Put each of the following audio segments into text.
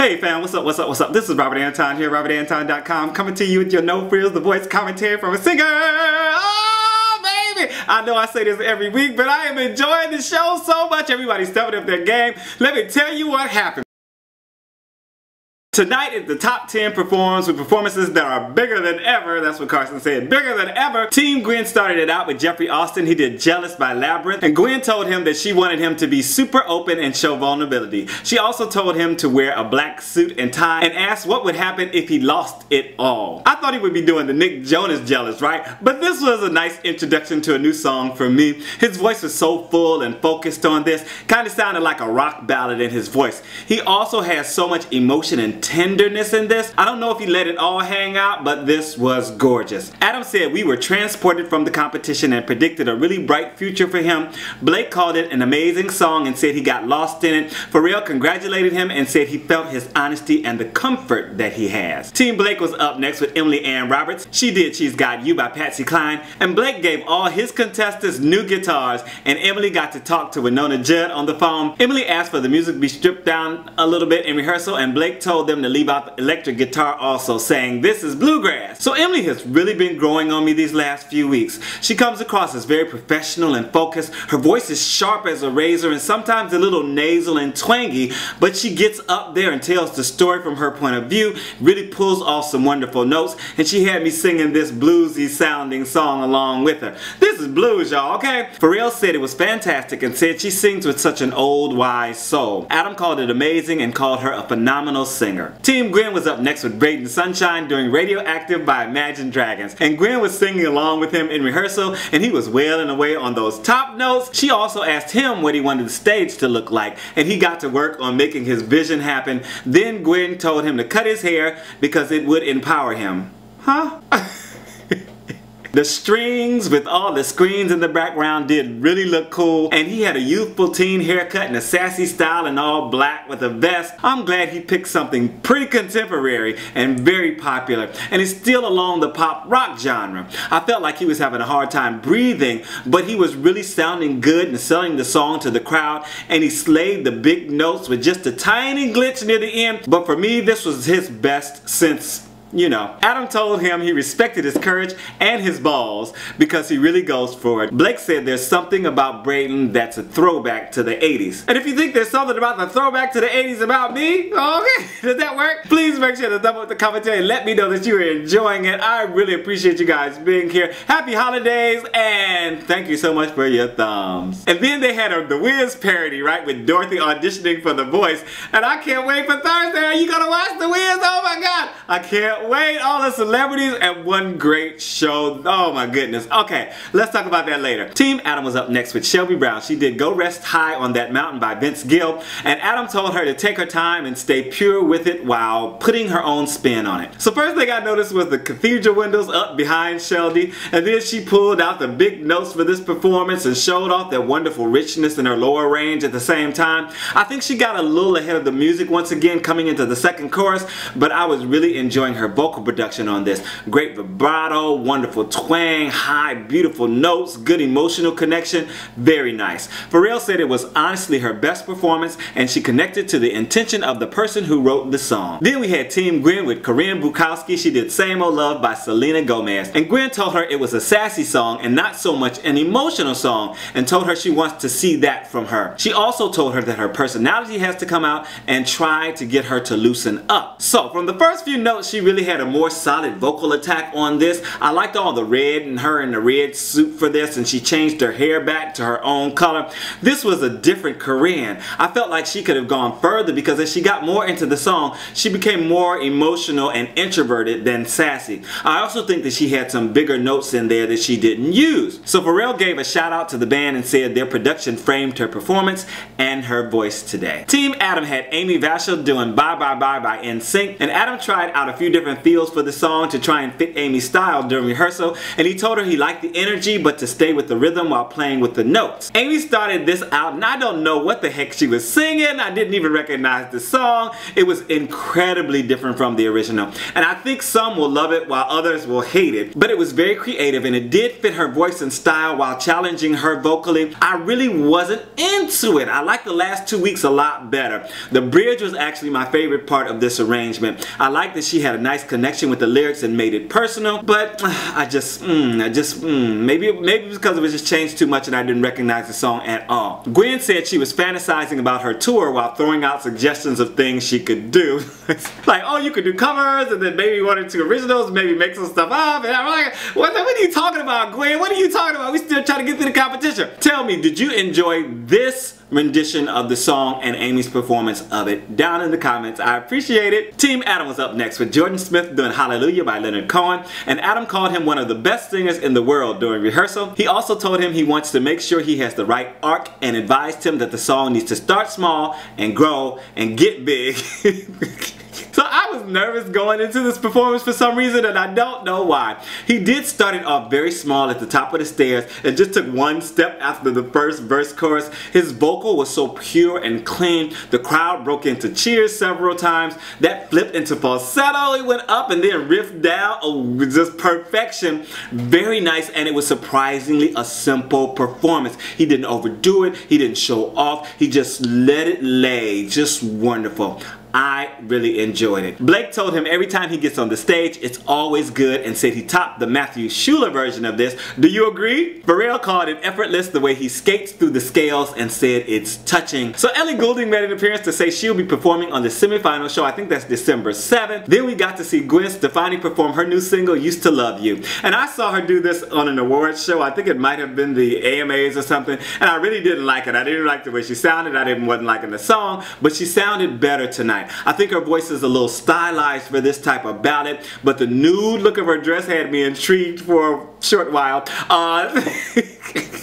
Hey fam, what's up, what's up, what's up? This is Robert Anton here, robertantonnyc.com, coming to you with your no frills, the voice commentary from a singer. Oh baby! I know I say this every week, but I am enjoying the show so much. Everybody's stepping up their game. Let me tell you what happened. Tonight is the top 10 performs with performances that are bigger than ever. That's what Carson said, bigger than ever. Team Gwen started it out with Jeffery Austin. He did Jealous by Labrinth. And Gwen told him that she wanted him to be super open and show vulnerability. She also told him to wear a black suit and tie and asked what would happen if he lost it all. I thought he would be doing the Nick Jonas Jealous, right? But this was a nice introduction to a new song for me. His voice was so full and focused on this. Kind of sounded like a rock ballad in his voice. He also has so much emotion and tenderness in this. I don't know if he let it all hang out, but this was gorgeous. Adam said we were transported from the competition and predicted a really bright future for him. Blake called it an amazing song and said he got lost in it. TeamPharrell congratulated him and said he felt his honesty and the comfort that he has. TeamBlake was up next with Emily Ann Roberts. She did She's Got You by Patsy, Cline, and Blake gave all his contestants new guitars, and Emily got to talk to Winona Judd on the phone. Emily asked for the music to be stripped down a little bit in rehearsal, and Blake told them to leave out the electric guitar also, saying this is bluegrass. So Emily has really been growing on me these last few weeks. She comes across as very professional and focused. Her voice is sharp as a razor and sometimes a little nasal and twangy, but she gets up there and tells the story from her point of view, really pulls off some wonderful notes, and she had me singing this bluesy sounding song along with her. This is blues, y'all, okay? TeamPharrell said it was fantastic and said she sings with such an old wise soul. Adam called it amazing and called her a phenomenal singer. Team Gwen was up next with Braiden Sunshine doing Radioactive by Imagine Dragons, and Gwen was singing along with him in rehearsal and he was wailing away on those top notes. She also asked him what he wanted the stage to look like, and he got to work on making his vision happen. Then Gwen told him to cut his hair because it would empower him. Huh? The strings with all the screens in the background did really look cool, and he had a youthful teen haircut in a sassy style and all black with a vest. I'm glad he picked something pretty contemporary and very popular, and it's still along the pop rock genre. I felt like he was having a hard time breathing, but he was really sounding good and selling the song to the crowd, and he slayed the big notes with just a tiny glitch near the end. But for me, this was his best since, you know. Adam told him he respected his courage and his balls because he really goes for it. Blake said there's something about Braiden that's a throwback to the 80s. And if you think there's something about the throwback to the 80s about me, okay, does that work? Please make sure to thumb up the commentary and let me know that you are enjoying it. I really appreciate you guys being here. Happy holidays, and thank you so much for your thumbs. And then they had The Wiz parody, right, with Dorothy auditioning for The Voice. And I can't wait for Thursday. Are you gonna watch The Wiz? Oh my God, I can't wait. All the celebrities and one great show. Oh my goodness. Okay, let's talk about that later. TeamAdam was up next with Shelby Brown. She did Go Rest High on That Mountain by Gill, and Adam told her to take her time and stay pure with it while putting her own spin on it. So first thing I noticed was the cathedral windows up behind Shelby, and then she pulled out the big notes for this performance and showed off that wonderful richness in her lower range at the same time. I think she got a little ahead of the music once again coming into the second chorus, but I was really enjoying her vocal production on this. Great vibrato, wonderful twang, high, beautiful notes, good emotional connection, very nice. TeamPharrell said it was honestly her best performance, and she connected to the intention of the person who wrote the song. Then we had Team Gwen with Korin Bukowski. She did Same Old Love by Selena Gomez, and Gwen told her it was a sassy song and not so much an emotional song, and told her she wants to see that from her. She also told her that her personality has to come out and try to get her to loosen up. So from the first few notes, she really had a more solid vocal attack on this. I liked all the red and her in the red suit for this, and she changed her hair back to her own color. This was a different Korin. I felt like she could have gone further because as she got more into the song, she became more emotional and introverted than sassy. I also think that she had some bigger notes in there that she didn't use. So TeamPharrell gave a shout out to the band and said their production framed her performance and her voice today. TeamAdam had Vachal doing Bye Bye Bye by NSYNC, and Adam tried tried out a few different feels for the song to try and fit Amy's style during rehearsal, and he told her he liked the energy but to stay with the rhythm while playing with the notes. Amy started this out and I don't know what the heck she was singing. I didn't even recognize the song. It was incredibly different from the original, and I think some will love it while others will hate it, but it was very creative and it did fit her voice and style while challenging her vocally. I really wasn't into it. I liked the last 2 weeks a lot better. The bridge was actually my favorite part of this arrangement. I liked that she had a nice connection with the lyrics and made it personal, but maybe because it was just changed too much and I didn't recognize the song at all. Gwen said she was fantasizing about her tour while throwing out suggestions of things she could do. Like, oh, you could do covers and then maybe 1 or 2 originals, maybe make some stuff up, and I'm like, what are you talking about, Gwen? What are you talking about? We still trying to get through the competition. Tell me, did you enjoy this rendition of the song and Amy's performance of it? Down in the comments. I appreciate it. TeamAdam was up next with Jordan Smith doing Hallelujah by Leonard Cohen, and Adam called him one of the best singers in the world during rehearsal. He also told him he wants to make sure he has the right arc and advised him that the song needs to start small and grow and get big. So I was nervous going into this performance for some reason, and I don't know why. He did start it off very small at the top of the stairs and just took 1 step after the first verse chorus. His vocal was so pure and clean. The crowd broke into cheers several times. That flipped into falsetto. He went up and then riffed down. Oh, just perfection. Very nice, and it was surprisingly a simple performance. He didn't overdo it. He didn't show off. He just let it lay. Just wonderful. I really enjoyed it. Blake told him every time he gets on the stage, it's always good, and said he topped the Matthew Schuler version of this. Do you agree? TeamPharrell called it effortless the way he skates through the scales and said it's touching. So Ellie Goulding made an appearance to say she'll be performing on the semifinal show. I think that's December 7th. Then we got to see Gwen Stefani perform her new single, Used to Love You. And I saw her do this on an awards show. I think it might have been the AMAs or something, and I really didn't like it. I didn't like the way she sounded. I wasn't liking the song, but she sounded better tonight. I think her voice is a little stylized for this type of ballad, but the nude look of her dress had me intrigued for a short while. And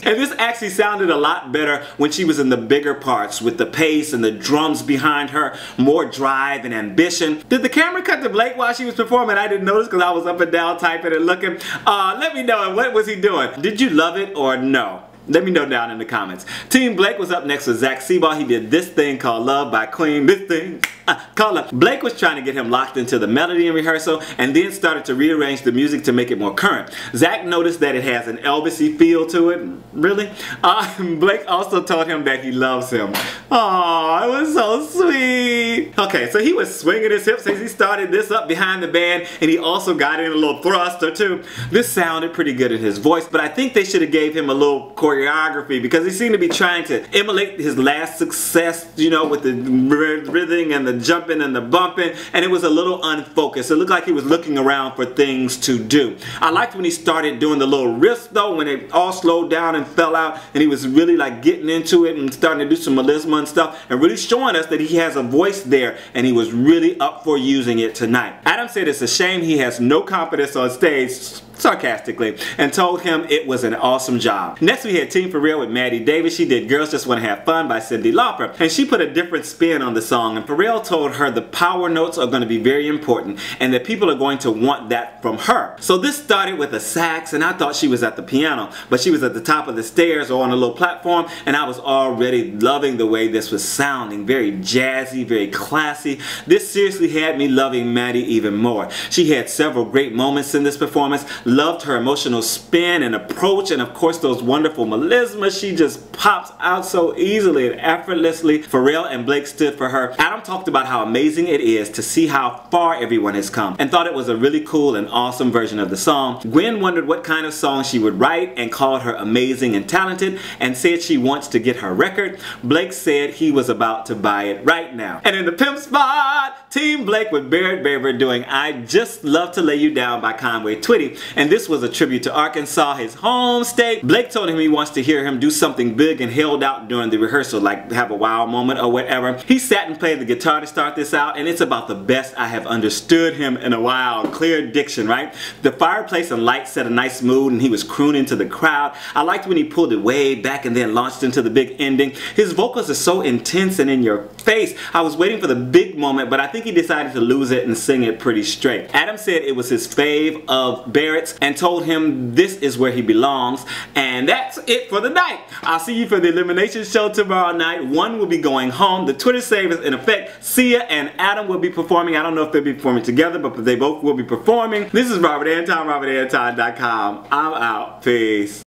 this actually sounded a lot better when she was in the bigger parts with the pace and the drums behind her, more drive and ambition. Did the camera cut to Blake while she was performing? I didn't notice because I was up and down typing and looking. Let me know, what was he doing? Did you love it or no? Let me know down in the comments. TeamBlake was up next with Seabaugh. He did This Thing Called Love by Cline. This thing called love. Blake was trying to get him locked into the melody in rehearsal and then started to rearrange the music to make it more current. Zach noticed that it has an Elvis-y feel to it. Really? Blake also told him that he loves him. Aww, it was so sweet. Okay, so he was swinging his hips as he started this up behind the band, and he also got in a little thrust or two. This sounded pretty good in his voice, but I think they should have gave him a little choreography because he seemed to be trying to emulate his last success, you know, with the rhything and the jumping and the bumping, and it was a little unfocused. It looked like he was looking around for things to do. I liked when he started doing the little riffs though, when it all slowed down and fell out, and he was really like getting into it and starting to do some melisma and stuff, and really showing us that he has a voice there, and he was really up for using it tonight. Adam said it's a shame he has no confidence on stage, sarcastically, and told him it was an awesome job. Next we had TeamPharrell with Madi Davis. She did Girls Just Wanna Have Fun by Cyndi Lauper, and she put a different spin on the song, and Pharrell told her the power notes are going to be very important and that people are going to want that from her. So this started with a sax, and I thought she was at the piano, but she was at the top of the stairs or on a little platform, and I was already loving the way this was sounding. Very jazzy, very classy. This seriously had me loving Madi even more. She had several great moments in this performance. Loved her emotional spin and approach, and of course those wonderful melismas. She just pops out so easily and effortlessly. Pharrell and Blake stood for her. Adam talked about how amazing it is to see how far everyone has come, and thought it was a really cool and awesome version of the song. Gwen wondered what kind of song she would write and called her amazing and talented, and said she wants to get her record. Blake said he was about to buy it right now. And in the pimp spot, TeamBlake with Barrett Baber doing I Just Love to Lay You Down by Conway Twitty. and this was a tribute to Arkansas, his home state. Blake told him he wants to hear him do something big and held out during the rehearsal, like have a wow moment or whatever. He sat and played the guitar to start this out, and it's about the best I have understood him in a while. Clear diction, right? The fireplace and lights set a nice mood, and he was crooning to the crowd. I liked when he pulled it way back and then launched into the big ending. His vocals are so intense and in your face. I was waiting for the big moment, but I think he decided to lose it and sing it pretty straight. Adam said it was his fave of Barrett's and told him this is where he belongs. And that's it for the night. I'll see you for the elimination show tomorrow night. One will be going home. The Twitter save is in effect. Sia and Adam will be performing. I don't know if they'll be performing together, but they both will be performing. This is Robert Anton, robertantonnyc.com. I'm out. Peace.